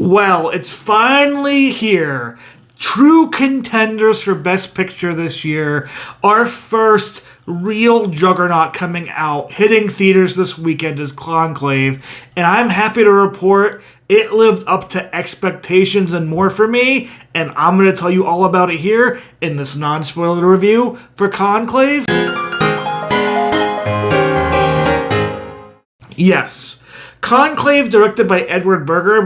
Well, it's finally here. True contenders for Best Picture this year. Our first real juggernaut coming out, hitting theaters this weekend is Conclave. And I'm happy to report it lived up to expectations and more for me. And I'm going to tell you all about it here in this non-spoiler review for Conclave. Yes. Conclave, directed by Edward Berger,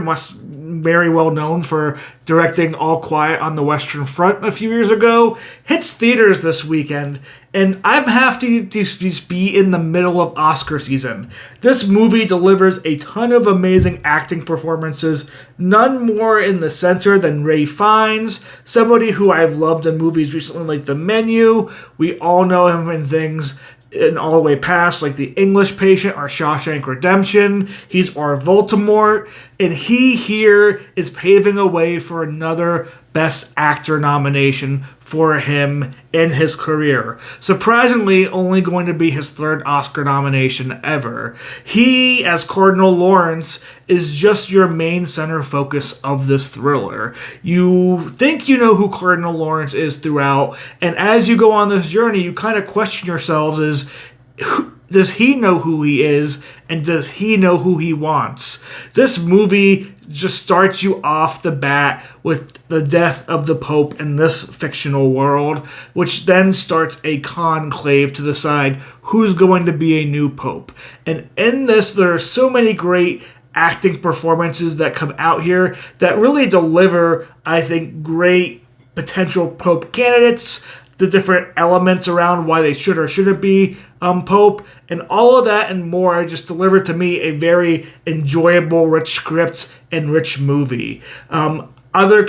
very well known for directing All Quiet on the Western Front a few years ago, hits theaters this weekend, and I'm happy to be in the middle of Oscar season. This movie delivers a ton of amazing acting performances, none more in the center than Ralph Fiennes, somebody who I've loved in movies recently like The Menu. We all know him in things and all the way past, like The English Patient or Shawshank Redemption. He's our Voldemort, and he here is paving a way for another Best Actor nomination for him in his career. Surprisingly, only going to be his third Oscar nomination ever. He, as Cardinal Lawrence, is just your main center focus of this thriller. You think you know who Cardinal Lawrence is throughout, and as you go on this journey, you kind of question yourselves as, does he know who he is, and does he know who he wants? This movie just starts you off the bat with the death of the Pope in this fictional world, which then starts a conclave to decide who's going to be a new Pope. And in this, there are so many great acting performances that come out here that really deliver, I think, great potential Pope candidates, the different elements around why they should or shouldn't be Pope, and all of that and more just delivered to me a very enjoyable, rich script and rich movie. Other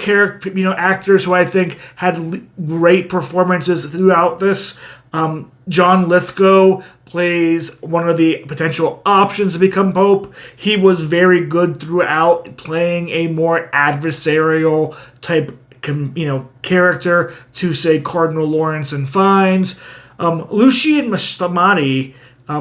actors who I think had great performances throughout this. John Lithgow plays one of the potential options to become Pope. He was very good throughout, playing a more adversarial type character to, say, Cardinal Lawrence and Fiennes. Lucien Mastamati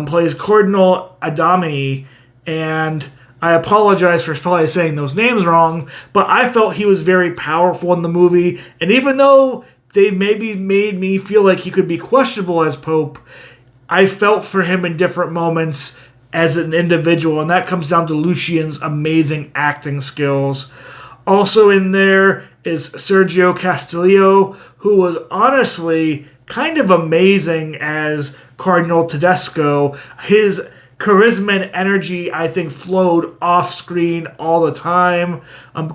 plays Cardinal Adami, and I apologize for probably saying those names wrong, but I felt he was very powerful in the movie, and even though they maybe made me feel like he could be questionable as Pope, I felt for him in different moments as an individual, and that comes down to Lucien's amazing acting skills. Also in there is Sergio Castillo, who was honestly kind of amazing as Cardinal Tedesco. His charisma and energy, I think, flowed off screen all the time.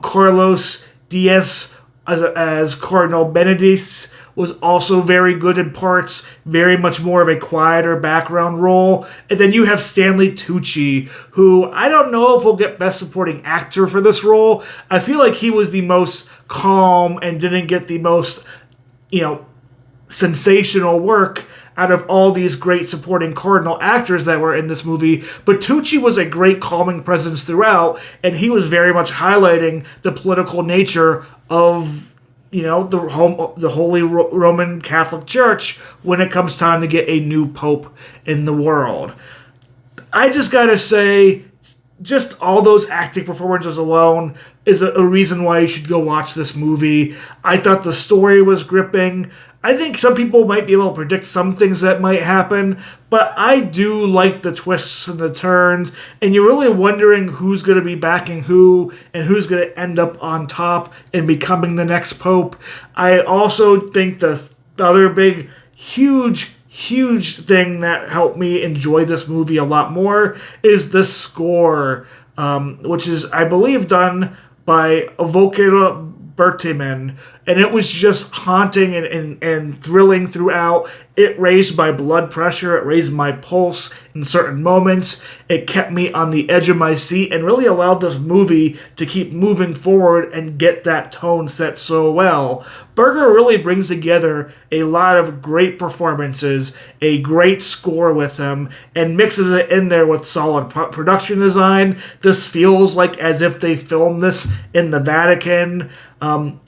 Carlos Diaz as Cardinal Benedictus was also very good in parts, very much more of a quieter background role. And then you have Stanley Tucci, who I don't know if we'll get Best Supporting Actor for this role. I feel like he was the most calm and didn't get the most, sensational work out of all these great supporting Cardinal actors that were in this movie. But Tucci was a great calming presence throughout, and he was very much highlighting the political nature of the Holy Roman Catholic Church when it comes time to get a new Pope in the world. I just gotta say, just all those acting performances alone is a reason why you should go watch this movie. I thought the story was gripping. I think some people might be able to predict some things that might happen, but I do like the twists and the turns, and you're really wondering who's going to be backing who and who's going to end up on top and becoming the next Pope. I also think the other big, huge thing that helped me enjoy this movie a lot more is the score, which is, I believe, done by Volker Berteman, and it was just haunting and thrilling throughout. It raised my blood pressure, it raised my pulse in certain moments, it kept me on the edge of my seat, and really allowed this movie to keep moving forward and get that tone set so well. Berger really brings together a lot of great performances, a great score with him, and mixes it in there with solid production design. This feels like as if they filmed this in the Vatican.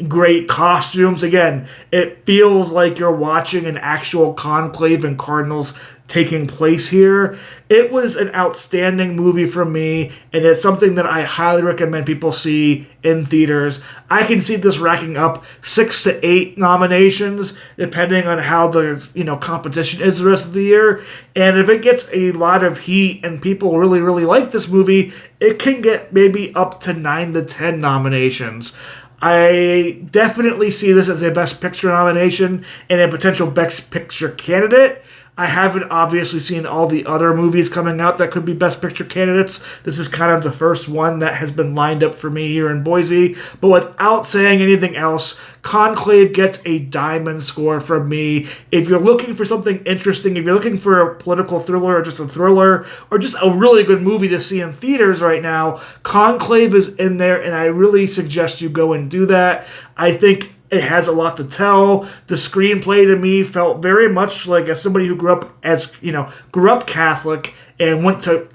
Great costumes. Again, it feels like you're watching an actual conclave and cardinals taking place here. It was an outstanding movie for me, and it's something that I highly recommend people see in theaters. I can see this racking up 6 to 8 nominations, depending on how the competition is the rest of the year. And if it gets a lot of heat and people really, really like this movie, it can get maybe up to 9 to 10 nominations. I definitely see this as a Best Picture nomination and a potential Best Picture candidate. I haven't obviously seen all the other movies coming out that could be Best Picture candidates. This is kind of the first one that has been lined up for me here in Boise. But without saying anything else, Conclave gets a diamond score from me. If you're looking for something interesting, if you're looking for a political thriller or just a thriller or just a really good movie to see in theaters right now, Conclave is in there, and I really suggest you go and do that. I think it has a lot to tell. The screenplay to me felt very much like as somebody who grew up Catholic and went to,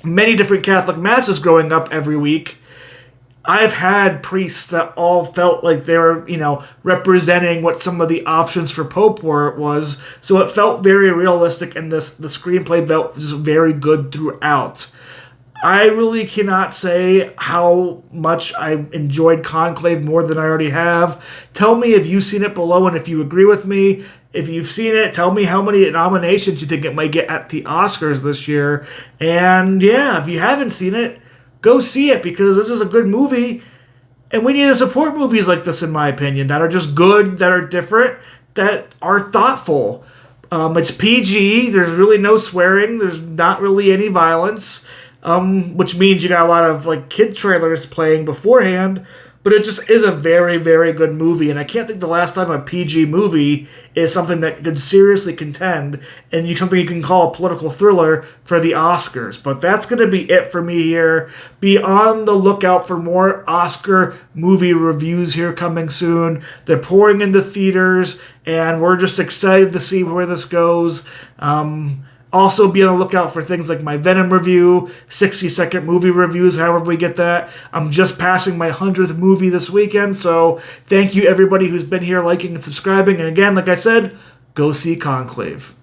many different Catholic masses growing up every week. I've had priests that all felt like they were, representing what some of the options for Pope was. So it felt very realistic, and the screenplay felt just very good throughout. I really cannot say how much I enjoyed Conclave more than I already have. Tell me if you've seen it below and if you agree with me. If you've seen it, tell me how many nominations you think it might get at the Oscars this year. And yeah, if you haven't seen it, go see it, because this is a good movie. And we need to support movies like this, in my opinion, that are just good, that are different, that are thoughtful. It's PG. There's really no swearing. There's not really any violence. Which means you got a lot of kid trailers playing beforehand, but it just is a very, very good movie, and I can't think the last time a PG movie is something that could seriously contend, and something you can call a political thriller for the Oscars. But that's going to be it for me here. Be on the lookout for more Oscar movie reviews here coming soon. They're pouring into theaters, and we're just excited to see where this goes. Also, be on the lookout for things like my Venom review, 60-second movie reviews, however we get that. I'm just passing my 100th movie this weekend, so thank you everybody who's been here liking and subscribing. And again, like I said, go see Conclave.